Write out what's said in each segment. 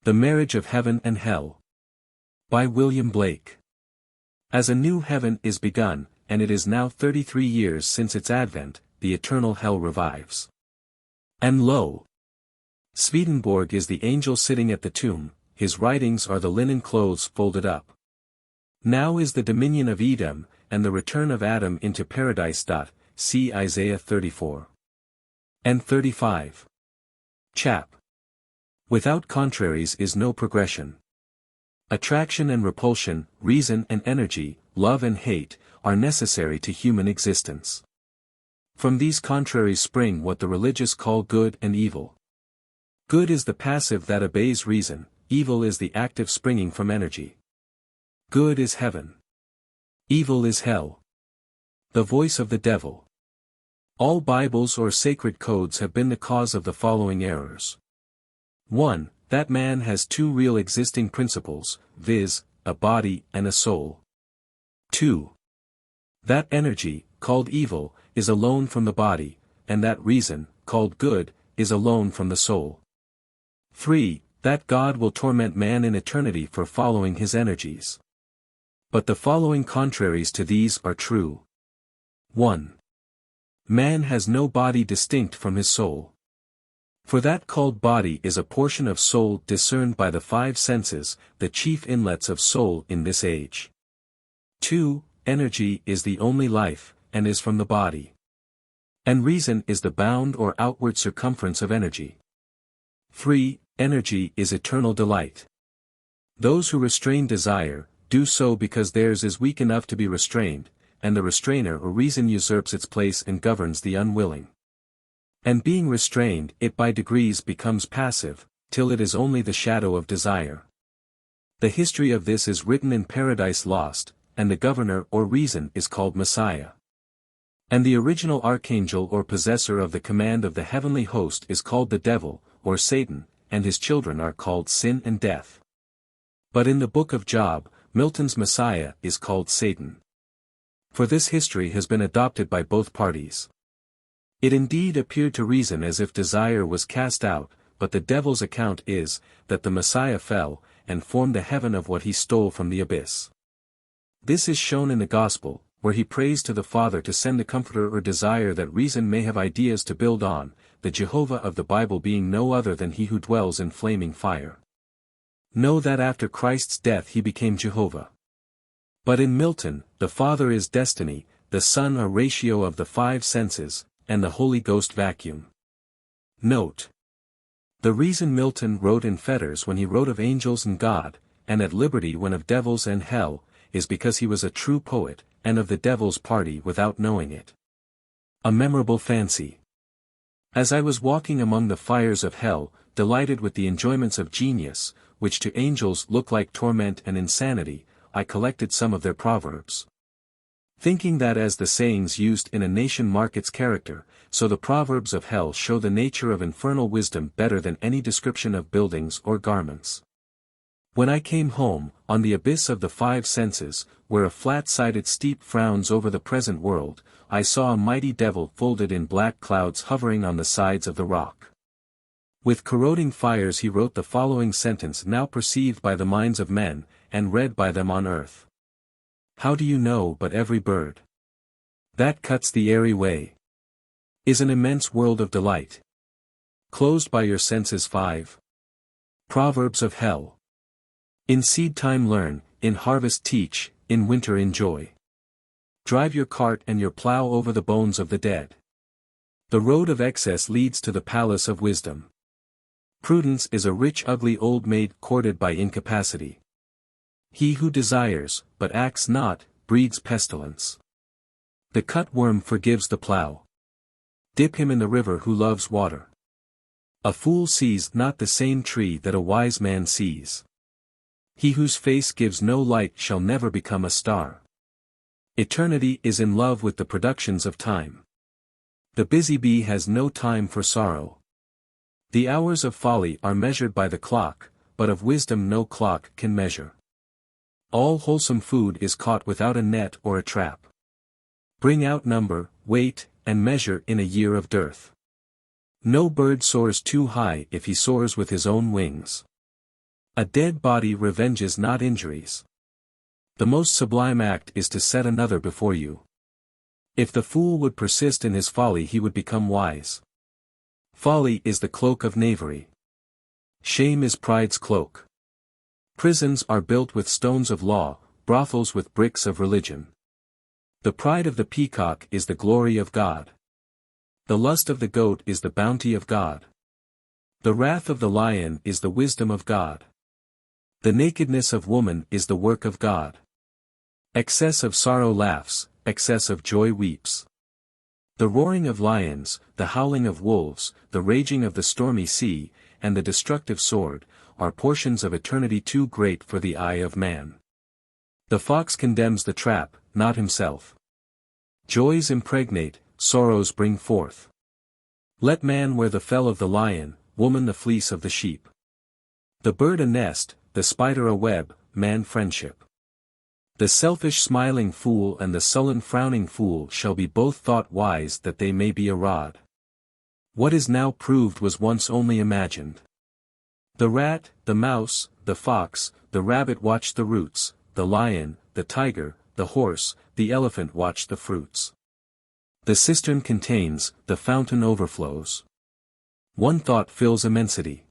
The Marriage of Heaven and Hell. By William Blake. As a new heaven is begun, and it is now 33 years since its advent, the eternal hell revives. And lo! Swedenborg is the angel sitting at the tomb, his writings are the linen clothes folded up. Now is the dominion of Edom, and the return of Adam into paradise. See Isaiah 34. And 35. Chap. Without contraries is no progression. Attraction and repulsion, reason and energy, love and hate, are necessary to human existence. From these contraries spring what the religious call good and evil. Good is the passive that obeys reason, evil is the active springing from energy. Good is heaven. Evil is hell. The voice of the devil. All Bibles or sacred codes have been the cause of the following errors. 1. That man has two real existing principles, viz., a body and a soul. 2. That energy, called evil, is alone from the body, and that reason, called good, is alone from the soul. 3. That God will torment man in eternity for following his energies. But the following contraries to these are true. 1. Man has no body distinct from his soul. For that called body is a portion of soul discerned by the five senses, the chief inlets of soul in this age. 2. Energy is the only life, and is from the body. And reason is the bound or outward circumference of energy. 3. Energy is eternal delight. Those who restrain desire, do so because theirs is weak enough to be restrained, and the restrainer or reason usurps its place and governs the unwilling. And being restrained, it by degrees becomes passive, till it is only the shadow of desire. The history of this is written in Paradise Lost, and the governor or reason is called Messiah. And the original archangel or possessor of the command of the heavenly host is called the devil, or Satan, and his children are called sin and death. But in the book of Job, Milton's Messiah is called Satan. For this history has been adopted by both parties. It indeed appeared to reason as if desire was cast out, but the devil's account is, that the Messiah fell, and formed a heaven of what he stole from the abyss. This is shown in the Gospel, where he prays to the Father to send the Comforter or desire that reason may have ideas to build on, the Jehovah of the Bible being no other than he who dwells in flaming fire. Know that after Christ's death he became Jehovah. But in Milton, the Father is destiny, the Son a ratio of the five senses, and the Holy Ghost vacuum. Note. The reason Milton wrote in fetters when he wrote of angels and God, and at liberty when of devils and hell, is because he was a true poet, and of the devil's party without knowing it. A memorable fancy. As I was walking among the fires of hell, delighted with the enjoyments of genius, which to angels look like torment and insanity, I collected some of their proverbs. Thinking that as the sayings used in a nation mark its character, so the proverbs of hell show the nature of infernal wisdom better than any description of buildings or garments. When I came home, on the abyss of the five senses, where a flat-sided steep frowns over the present world, I saw a mighty devil folded in black clouds hovering on the sides of the rock. With corroding fires he wrote the following sentence now perceived by the minds of men, and read by them on earth. How do you know but every bird that cuts the airy way is an immense world of delight, closed by your senses five? Proverbs of hell. In seed time learn, in harvest teach, in winter enjoy. Drive your cart and your plough over the bones of the dead. The road of excess leads to the palace of wisdom. Prudence is a rich ugly old maid courted by incapacity. He who desires, but acts not, breeds pestilence. The cut worm forgives the plough. Dip him in the river who loves water. A fool sees not the same tree that a wise man sees. He whose face gives no light shall never become a star. Eternity is in love with the productions of time. The busy bee has no time for sorrow. The hours of folly are measured by the clock, but of wisdom no clock can measure. All wholesome food is caught without a net or a trap. Bring out number, weight, and measure in a year of dearth. No bird soars too high if he soars with his own wings. A dead body revenges not injuries. The most sublime act is to set another before you. If the fool would persist in his folly, he would become wise. Folly is the cloak of knavery. Shame is pride's cloak. Prisons are built with stones of law, brothels with bricks of religion. The pride of the peacock is the glory of God. The lust of the goat is the bounty of God. The wrath of the lion is the wisdom of God. The nakedness of woman is the work of God. Excess of sorrow laughs, excess of joy weeps. The roaring of lions, the howling of wolves, the raging of the stormy sea, and the destructive sword, are portions of eternity too great for the eye of man. The fox condemns the trap, not himself. Joys impregnate, sorrows bring forth. Let man wear the fell of the lion, woman the fleece of the sheep. The bird a nest, the spider a web, man friendship. The selfish smiling fool and the sullen frowning fool shall be both thought wise that they may be a rod. What is now proved was once only imagined. The rat, the mouse, the fox, the rabbit watch the roots, the lion, the tiger, the horse, the elephant watch the fruits. The cistern contains, the fountain overflows. One thought fills immensity.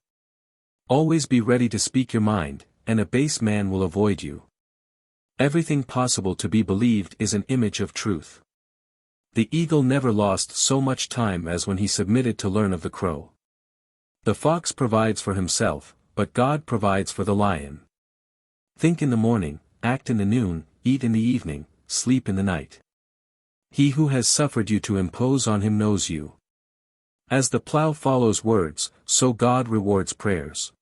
Always be ready to speak your mind, and a base man will avoid you. Everything possible to be believed is an image of truth. The eagle never lost so much time as when he submitted to learn of the crow. The fox provides for himself, but God provides for the lion. Think in the morning, act in the noon, eat in the evening, sleep in the night. He who has suffered you to impose on him knows you. As the plow follows words, so God rewards prayers.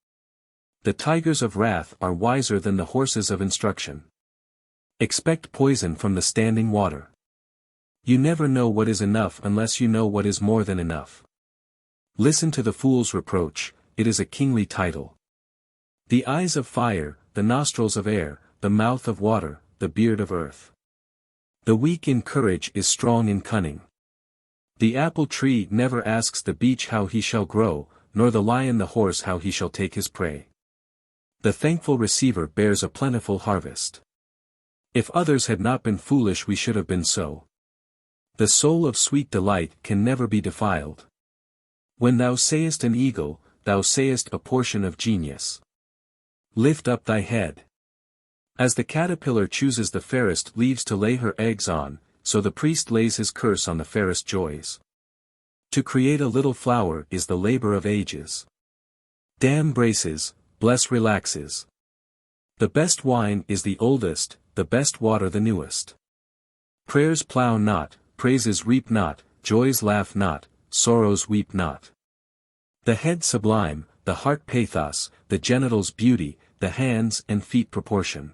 The tigers of wrath are wiser than the horses of instruction. Expect poison from the standing water. You never know what is enough unless you know what is more than enough. Listen to the fool's reproach, it is a kingly title. The eyes of fire, the nostrils of air, the mouth of water, the beard of earth. The weak in courage is strong in cunning. The apple tree never asks the beech how he shall grow, nor the lion the horse how he shall take his prey. The thankful receiver bears a plentiful harvest. If others had not been foolish we should have been so. The soul of sweet delight can never be defiled. When thou sayest an eagle, thou sayest a portion of genius. Lift up thy head. As the caterpillar chooses the fairest leaves to lay her eggs on, so the priest lays his curse on the fairest joys. To create a little flower is the labor of ages. Damn braces, bless relaxes. The best wine is the oldest, the best water the newest. Prayers plow not, praises reap not, joys laugh not, sorrows weep not. The head sublime, the heart pathos, the genitals beauty, the hands and feet proportion.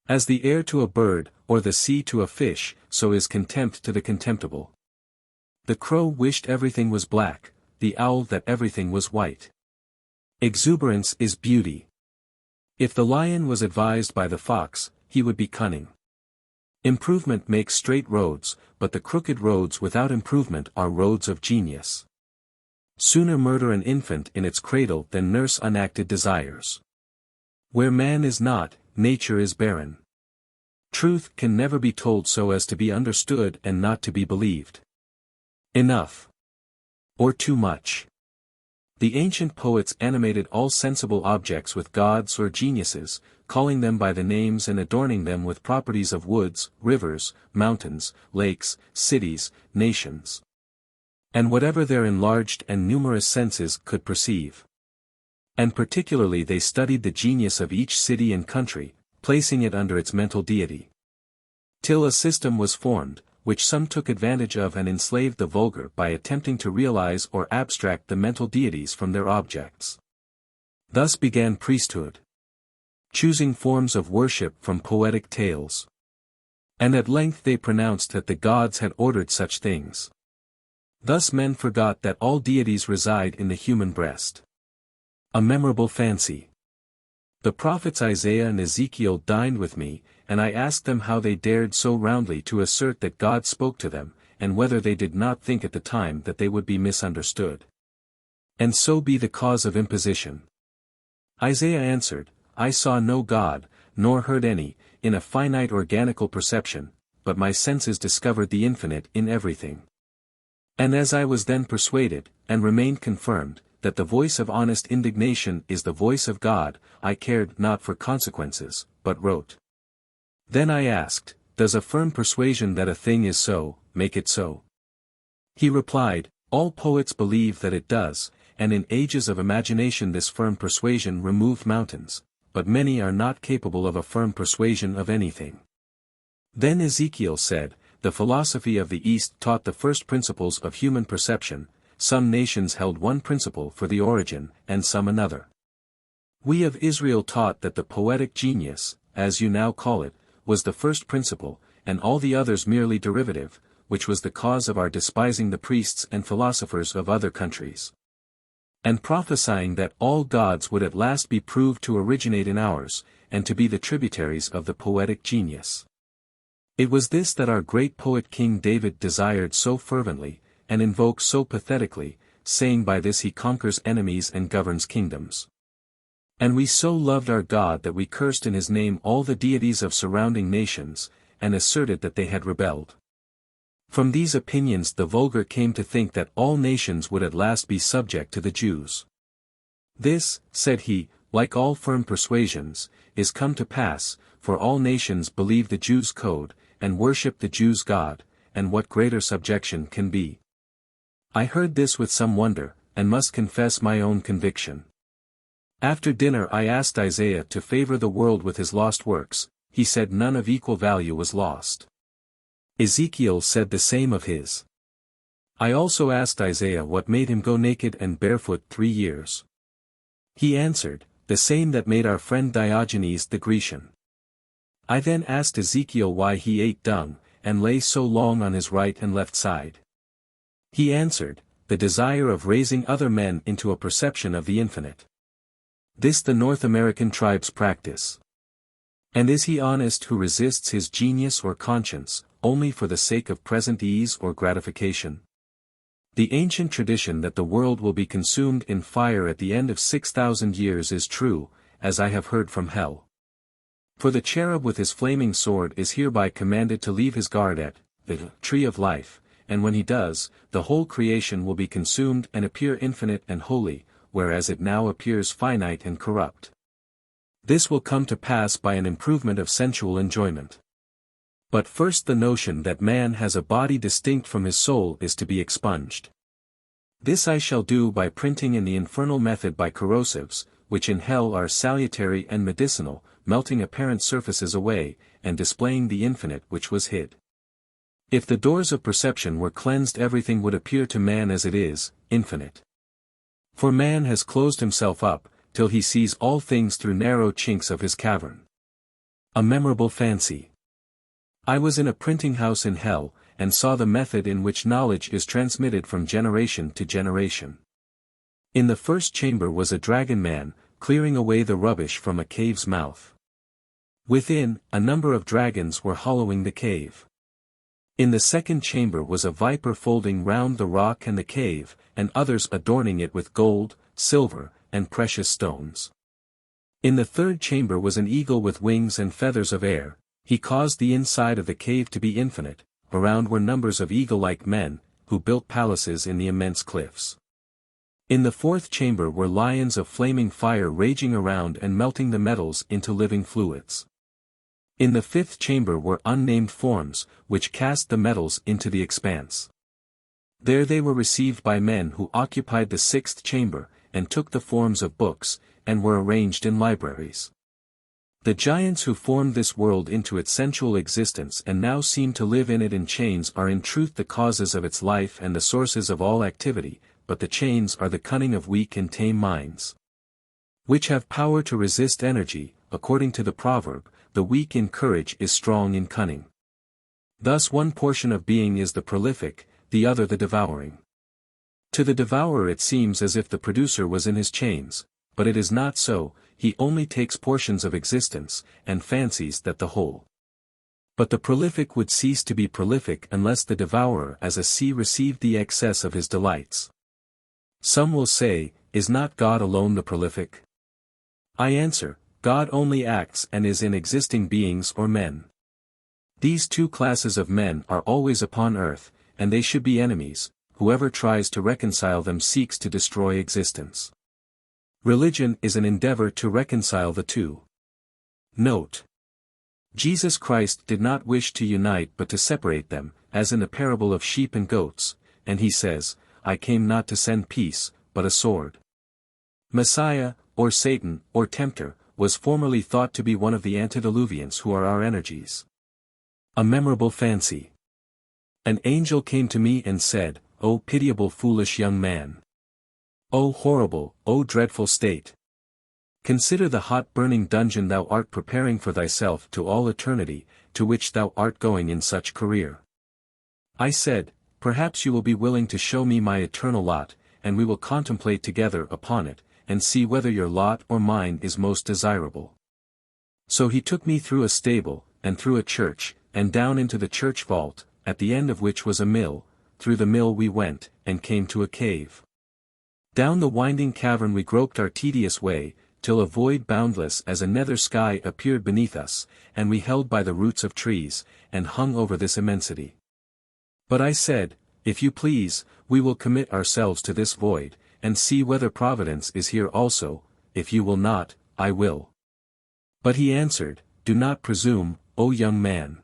As the air to a bird, or the sea to a fish, so is contempt to the contemptible. The crow wished everything was black, the owl that everything was white. Exuberance is beauty. If the lion was advised by the fox, he would be cunning. Improvement makes straight roads, but the crooked roads without improvement are roads of genius. Sooner murder an infant in its cradle than nurse unacted desires. Where man is not, nature is barren. Truth can never be told so as to be understood and not to be believed. Enough. Or too much. The ancient poets animated all sensible objects with gods or geniuses, calling them by the names and adorning them with properties of woods, rivers, mountains, lakes, cities, nations. And whatever their enlarged and numerous senses could perceive. And particularly they studied the genius of each city and country, placing it under its mental deity. Till a system was formed, which some took advantage of and enslaved the vulgar by attempting to realize or abstract the mental deities from their objects. Thus began priesthood. Choosing forms of worship from poetic tales. And at length they pronounced that the gods had ordered such things. Thus men forgot that all deities reside in the human breast. A memorable fancy. The prophets Isaiah and Ezekiel dined with me, and I asked them how they dared so roundly to assert that God spoke to them, and whether they did not think at the time that they would be misunderstood. And so be the cause of imposition. Isaiah answered, I saw no God, nor heard any, in a finite organical perception, but my senses discovered the infinite in everything. And as I was then persuaded, and remained confirmed, that the voice of honest indignation is the voice of God, I cared not for consequences, but wrote. Then I asked, does a firm persuasion that a thing is so, make it so? He replied, all poets believe that it does, and in ages of imagination this firm persuasion removed mountains, but many are not capable of a firm persuasion of anything. Then Ezekiel said, the philosophy of the East taught the first principles of human perception, some nations held one principle for the origin, and some another. We of Israel taught that the poetic genius, as you now call it, was the first principle, and all the others merely derivative, which was the cause of our despising the priests and philosophers of other countries. And prophesying that all gods would at last be proved to originate in ours, and to be the tributaries of the poetic genius. It was this that our great poet King David desired so fervently, and invoked so pathetically, saying by this he conquers enemies and governs kingdoms. And we so loved our God that we cursed in his name all the deities of surrounding nations, and asserted that they had rebelled. From these opinions the vulgar came to think that all nations would at last be subject to the Jews. This, said he, like all firm persuasions, is come to pass, for all nations believe the Jews' code, and worship the Jews' God, and what greater subjection can be? I heard this with some wonder, and must confess my own conviction. After dinner I asked Isaiah to favor the world with his lost works, he said none of equal value was lost. Ezekiel said the same of his. I also asked Isaiah what made him go naked and barefoot 3 years. He answered, the same that made our friend Diogenes the Grecian. I then asked Ezekiel why he ate dung, and lay so long on his right and left side. He answered, the desire of raising other men into a perception of the infinite. This the North American tribes practice. And is he honest who resists his genius or conscience, only for the sake of present ease or gratification? The ancient tradition that the world will be consumed in fire at the end of 6,000 years is true, as I have heard from hell. For the cherub with his flaming sword is hereby commanded to leave his guard at the tree of life, and when he does, the whole creation will be consumed and appear infinite and holy, whereas it now appears finite and corrupt. This will come to pass by an improvement of sensual enjoyment. But first the notion that man has a body distinct from his soul is to be expunged. This I shall do by printing in the infernal method by corrosives, which in hell are salutary and medicinal, melting apparent surfaces away, and displaying the infinite which was hid. If the doors of perception were cleansed everything would appear to man as it is, infinite. For man has closed himself up, till he sees all things through narrow chinks of his cavern. A memorable fancy. I was in a printing house in hell, and saw the method in which knowledge is transmitted from generation to generation. In the first chamber was a dragon man, clearing away the rubbish from a cave's mouth. Within, a number of dragons were hollowing the cave. In the second chamber was a viper folding round the rock and the cave, and others adorning it with gold, silver, and precious stones. In the third chamber was an eagle with wings and feathers of air. He caused the inside of the cave to be infinite, around were numbers of eagle-like men, who built palaces in the immense cliffs. In the fourth chamber were lions of flaming fire raging around and melting the metals into living fluids. In the fifth chamber were unnamed forms, which cast the metals into the expanse. There they were received by men who occupied the sixth chamber, and took the forms of books, and were arranged in libraries. The giants who formed this world into its sensual existence and now seem to live in it in chains are in truth the causes of its life and the sources of all activity, but the chains are the cunning of weak and tame minds, which have power to resist energy. According to the proverb, the weak in courage is strong in cunning. Thus one portion of being is the prolific, the other the devouring. To the devourer it seems as if the producer was in his chains, but it is not so. He only takes portions of existence, and fancies that the whole. But the prolific would cease to be prolific unless the devourer as a sea received the excess of his delights. Some will say, is not God alone the prolific? I answer, God only acts and is in existing beings or men. These two classes of men are always upon earth, and they should be enemies. Whoever tries to reconcile them seeks to destroy existence. Religion is an endeavor to reconcile the two. Note: Jesus Christ did not wish to unite but to separate them, as in the parable of sheep and goats, and he says, I came not to send peace, but a sword. Messiah, or Satan, or Tempter, was formerly thought to be one of the antediluvians who are our energies. A memorable fancy. An angel came to me and said, O pitiable foolish young man! O horrible, O dreadful state! Consider the hot burning dungeon thou art preparing for thyself to all eternity, to which thou art going in such career. I said, Perhaps you will be willing to show me my eternal lot, and we will contemplate together upon it, and see whether your lot or mine is most desirable. So he took me through a stable, and through a church, and down into the church vault, at the end of which was a mill. Through the mill we went, and came to a cave. Down the winding cavern we groped our tedious way, till a void boundless as a nether sky appeared beneath us, and we held by the roots of trees, and hung over this immensity. But I said, If you please, we will commit ourselves to this void, and see whether Providence is here also. If you will not, I will. But he answered, Do not presume, O young man.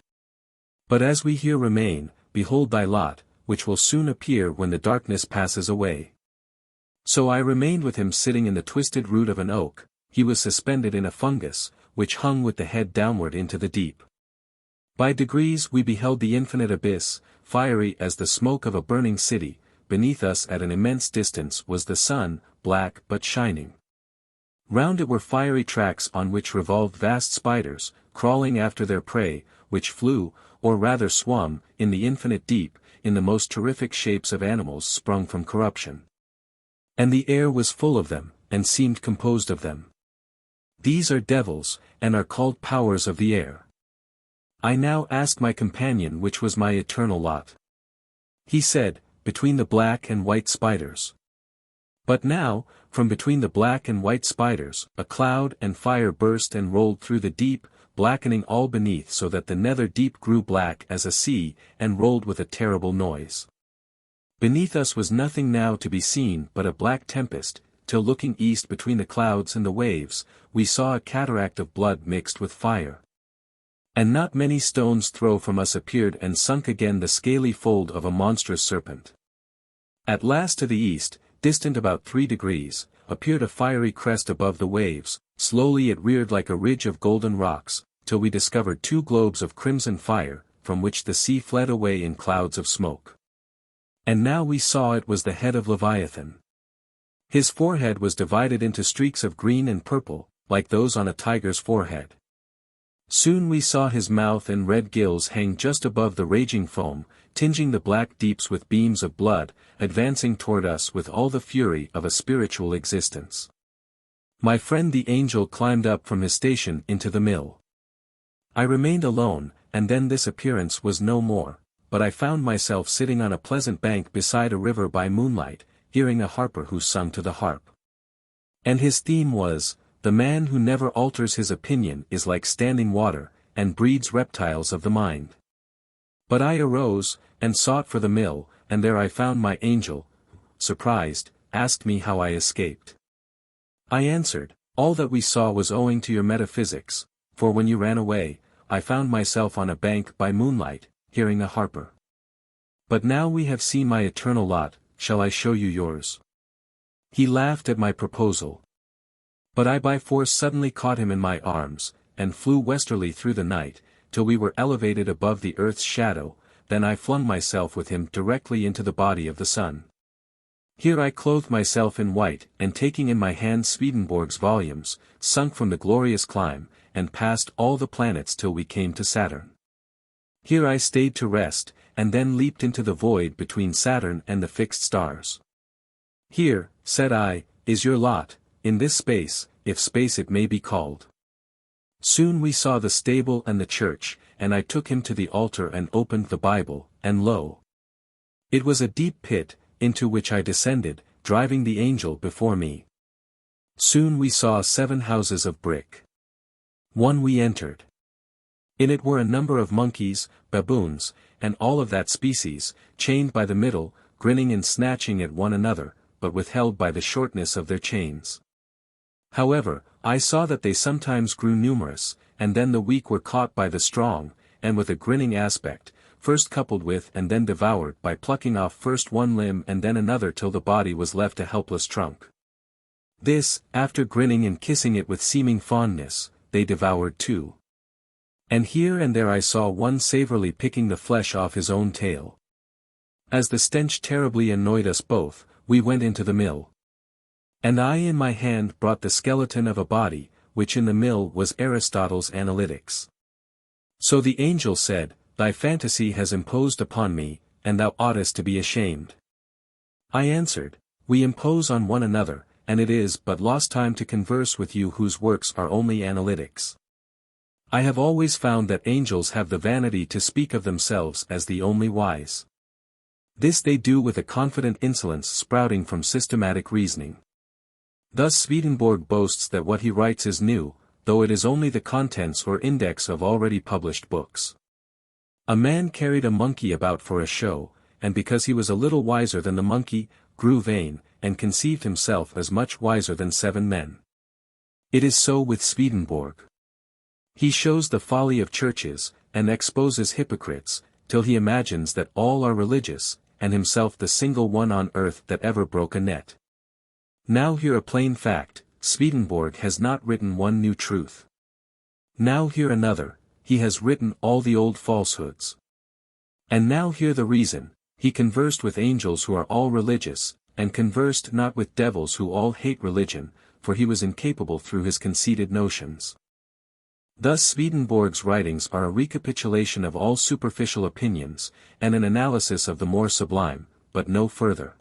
But as we here remain, behold thy lot, which will soon appear when the darkness passes away. So I remained with him sitting in the twisted root of an oak. He was suspended in a fungus, which hung with the head downward into the deep. By degrees we beheld the infinite abyss, fiery as the smoke of a burning city. Beneath us at an immense distance was the sun, black but shining. Round it were fiery tracks on which revolved vast spiders, crawling after their prey, which flew, or rather swum, in the infinite deep, in the most terrific shapes of animals sprung from corruption. And the air was full of them, and seemed composed of them. These are devils, and are called powers of the air. I now asked my companion which was my eternal lot. He said, Between the black and white spiders. But now, from between the black and white spiders, a cloud and fire burst and rolled through the deep, blackening all beneath so that the nether deep grew black as a sea, and rolled with a terrible noise. Beneath us was nothing now to be seen but a black tempest, till looking east between the clouds and the waves, we saw a cataract of blood mixed with fire. And not many stones' throw from us appeared and sunk again the scaly fold of a monstrous serpent. At last to the east, distant about 3 degrees, appeared a fiery crest above the waves. Slowly it reared like a ridge of golden rocks, till we discovered 2 globes of crimson fire, from which the sea fled away in clouds of smoke. And now we saw it was the head of Leviathan. His forehead was divided into streaks of green and purple, like those on a tiger's forehead. Soon we saw his mouth and red gills hang just above the raging foam, tinging the black deeps with beams of blood, advancing toward us with all the fury of a spiritual existence. My friend the angel climbed up from his station into the mill. I remained alone, and then this appearance was no more, but I found myself sitting on a pleasant bank beside a river by moonlight, hearing a harper who sung to the harp. And his theme was, The man who never alters his opinion is like standing water, and breeds reptiles of the mind. But I arose, and sought for the mill, and there I found my angel, who, surprised, asked me how I escaped. I answered, All that we saw was owing to your metaphysics, for when you ran away, I found myself on a bank by moonlight, hearing a harper. But now we have seen my eternal lot, shall I show you yours? He laughed at my proposal. But I by force suddenly caught him in my arms, and flew westerly through the night, till we were elevated above the earth's shadow. Then I flung myself with him directly into the body of the sun. Here I clothed myself in white, and taking in my hand Swedenborg's volumes, sunk from the glorious climb, and passed all the planets till we came to Saturn. Here I stayed to rest, and then leaped into the void between Saturn and the fixed stars. Here, said I, is your lot, in this space, if space it may be called. Soon we saw the stable and the church, and I took him to the altar and opened the Bible, and lo! It was a deep pit, into which I descended, driving the angel before me. Soon we saw 7 houses of brick. One we entered. In it were a number of monkeys, baboons, and all of that species, chained by the middle, grinning and snatching at one another, but withheld by the shortness of their chains. However, I saw that they sometimes grew numerous, and then the weak were caught by the strong, and with a grinning aspect, first coupled with and then devoured by plucking off first one limb and then another till the body was left a helpless trunk. This, after grinning and kissing it with seeming fondness, they devoured too. And here and there I saw one savorily picking the flesh off his own tail. As the stench terribly annoyed us both, we went into the mill. And I in my hand brought the skeleton of a body, which in the mill was Aristotle's Analytics. So the angel said, Thy fantasy has imposed upon me, and thou oughtest to be ashamed. I answered, We impose on one another, and it is but lost time to converse with you whose works are only analytics. I have always found that angels have the vanity to speak of themselves as the only wise. This they do with a confident insolence sprouting from systematic reasoning. Thus Swedenborg boasts that what he writes is new, though it is only the contents or index of already published books. A man carried a monkey about for a show, and because he was a little wiser than the monkey, grew vain, and conceived himself as much wiser than 7 men. It is so with Swedenborg. He shows the folly of churches, and exposes hypocrites, till he imagines that all are religious, and himself the single one on earth that ever broke a net. Now hear a plain fact, Swedenborg has not written one new truth. Now hear another, he has written all the old falsehoods. And now hear the reason, he conversed with angels who are all religious, and conversed not with devils who all hate religion, for he was incapable through his conceited notions. Thus Swedenborg's writings are a recapitulation of all superficial opinions, and an analysis of the more sublime, but no further.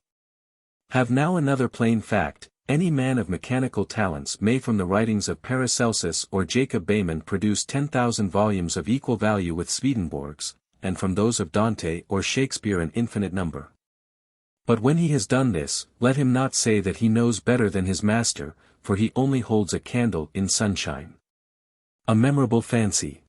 Have now another plain fact, any man of mechanical talents may from the writings of Paracelsus or Jacob Behmen produce 10,000 volumes of equal value with Swedenborg's, and from those of Dante or Shakespeare an infinite number. But when he has done this, let him not say that he knows better than his master, for he only holds a candle in sunshine. A memorable fancy.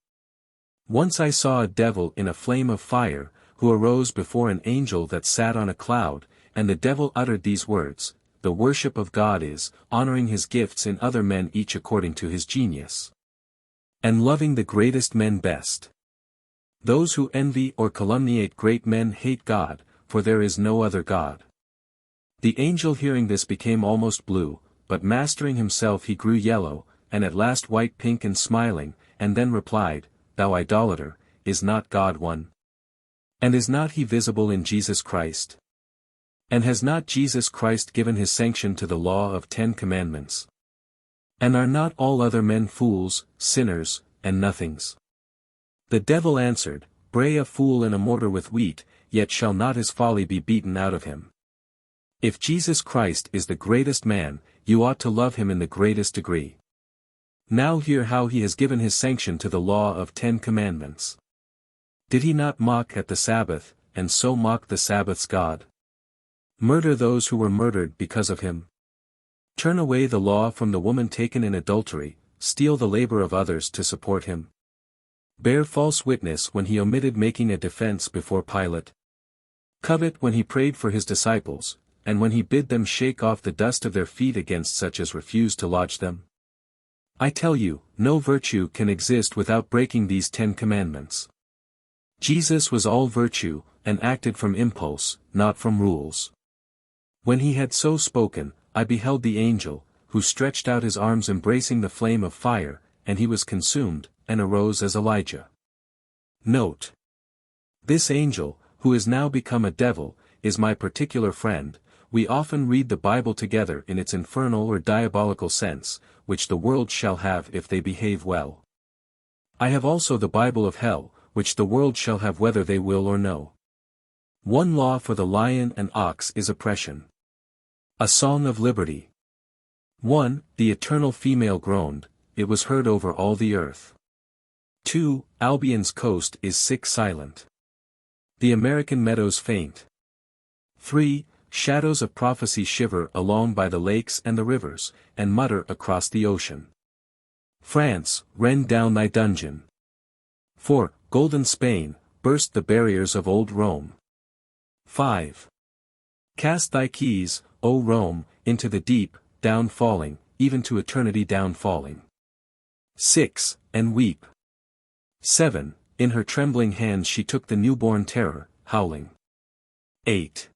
Once I saw a devil in a flame of fire, who arose before an angel that sat on a cloud, and the devil uttered these words, The worship of God is, honoring his gifts in other men each according to his genius. And loving the greatest men best. Those who envy or calumniate great men hate God, for there is no other God. The angel hearing this became almost blue, but mastering himself he grew yellow, and at last white pink and smiling, and then replied, Thou idolater, is not God one? And is not he visible in Jesus Christ? And has not Jesus Christ given his sanction to the law of 10 commandments? And are not all other men fools, sinners, and nothings? The devil answered, Bray a fool in a mortar with wheat, yet shall not his folly be beaten out of him. If Jesus Christ is the greatest man, you ought to love him in the greatest degree. Now hear how he has given his sanction to the law of 10 commandments. Did he not mock at the Sabbath, and so mock the Sabbath's God? Murder those who were murdered because of him? Turn away the law from the woman taken in adultery, steal the labor of others to support him? Bear false witness when he omitted making a defense before Pilate? Covet when he prayed for his disciples, and when he bid them shake off the dust of their feet against such as refused to lodge them? I tell you, no virtue can exist without breaking these 10 commandments. Jesus was all virtue, and acted from impulse, not from rules. When he had so spoken, I beheld the angel, who stretched out his arms embracing the flame of fire, and he was consumed, and arose as Elijah. Note. This angel, who is now become a devil, is my particular friend. We often read the Bible together in its infernal or diabolical sense, which the world shall have if they behave well. I have also the Bible of hell, which the world shall have whether they will or no. One law for the lion and ox is oppression. A song of liberty. 1. The eternal female groaned, it was heard over all the earth. 2. Albion's coast is sick silent. The American meadows faint. 3. shadows of prophecy shiver along by the lakes and the rivers, and mutter across the ocean. France, rend down thy dungeon. 4. Golden Spain, burst the barriers of old Rome. 5. Cast thy keys, O Rome, into the deep, down falling, even to eternity down falling. 6. And weep. 7. In her trembling hands she took the newborn terror, howling. 8.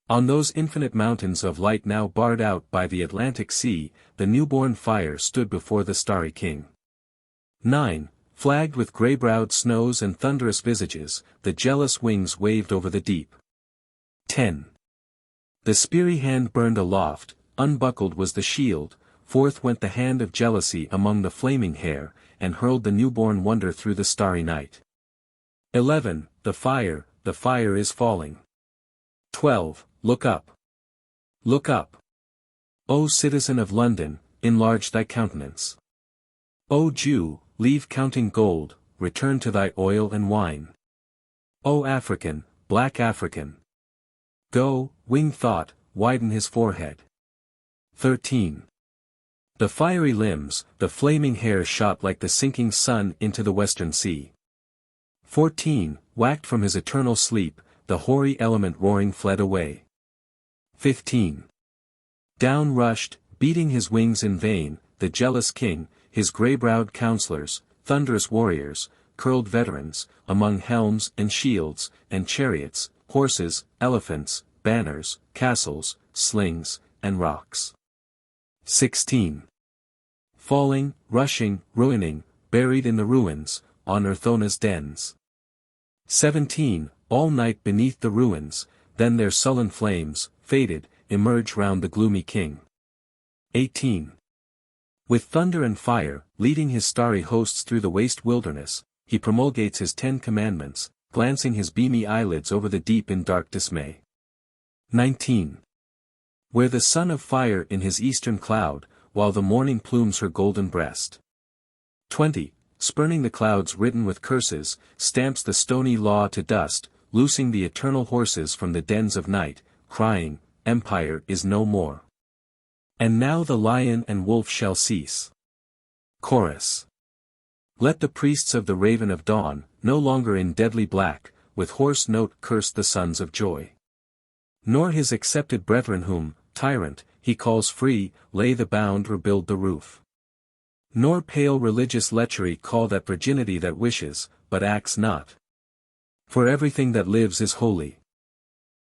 On those infinite mountains of light now barred out by the Atlantic Sea, the newborn fire stood before the starry king. 9. Flagged with grey-browed snows and thunderous visages, the jealous wings waved over the deep. 10. The speary hand burned aloft, unbuckled was the shield, forth went the hand of jealousy among the flaming hair, and hurled the newborn wonder through the starry night. 11. The fire is falling. 12. Look up. Look up. O citizen of London, enlarge thy countenance. O Jew, leave counting gold, return to thy oil and wine. O African, black African. Go, winged thought, widen his forehead. 13. The fiery limbs, the flaming hair shot like the sinking sun into the western sea. 14. Whacked from his eternal sleep, the hoary element roaring fled away. 15. Down rushed, beating his wings in vain, the jealous king, his grey-browed counselors, thunderous warriors, curled veterans, among helms and shields, and chariots, horses, elephants, banners, castles, slings, and rocks. 16. Falling, rushing, ruining, buried in the ruins, on Urthona's dens. 17. All night beneath the ruins, then their sullen flames, faded, emerge round the gloomy king. 18. With thunder and fire, leading his starry hosts through the waste wilderness, he promulgates his 10 commandments, glancing his beamy eyelids over the deep in dark dismay. 19. Where the sun of fire in his eastern cloud, while the morning plumes her golden breast. 20. Spurning the clouds written with curses, stamps the stony law to dust, loosing the eternal horses from the dens of night, crying, Empire is no more. And now the lion and wolf shall cease. Chorus. Let the priests of the raven of dawn, no longer in deadly black, with hoarse note curse the sons of joy. Nor his accepted brethren whom, tyrant, he calls free, lay the bound or build the roof. Nor pale religious lechery call that virginity that wishes, but acts not. For everything that lives is holy.